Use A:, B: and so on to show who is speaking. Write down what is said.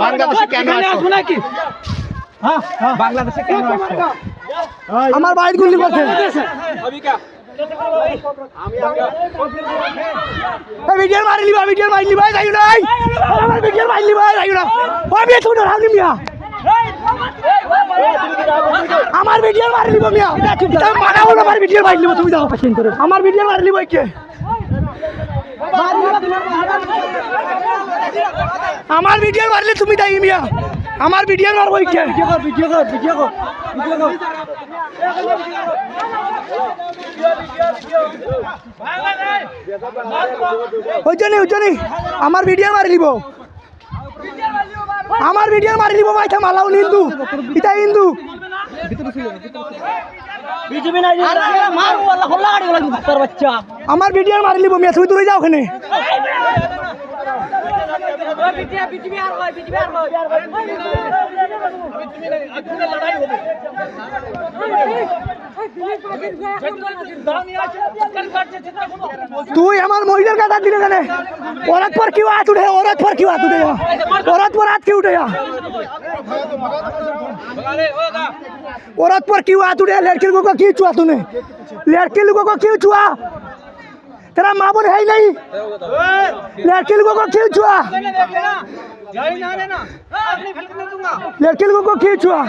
A: বাংলাদেশে কেন আসছো নাকি? বাংলাদেশে কেন আসছো?
B: আমার বাইরে গুলি করছে। ভিডিও মারলি ভাই, ভিডিও মারলি ভাই, যাই নাই আমার ভিডিও মারলি ভাই, যাই না ওই বিয়ে তুমি হামলি মিয়া, আমার ভিডিও মারলি মিয়া, মানা হলো আমার ভিডিও মারলি তুমি যাও পাচ্ছেন করে আমার ভিডিও মারলি ভাই কে আমার ভিডিও মারলে তুমি তাই মিয়া, আমার ভিডিও মারবো কে? ভিডিও কর ভিডিও কর ভিডিও কর ওইজনই আমার ভিডিও মারি লিব, আমার ভিডিও মারি লিব ভাই, মালাও হিন্দু এটা হিন্দু আমার ভিডিও মারি লিব মিয়া, তুমি যাও ওখানে তুই আমার মহিলার কথা দিলে জানে औरत पर क्यों हाथ उठे, औरत पर क्यों हाथ उठे, औरत पर हाथ क्यों उठे, औरत पर क्यों हाथ उठे? लड़के लोगों को क्यों छुआ तूने, लड़के लोगों को क्यों छुआ? तेरा माँ बोल है ही नहीं, लड़के लोगों को क्यों छुआ, लड़के लोगों को क्यों छुआ?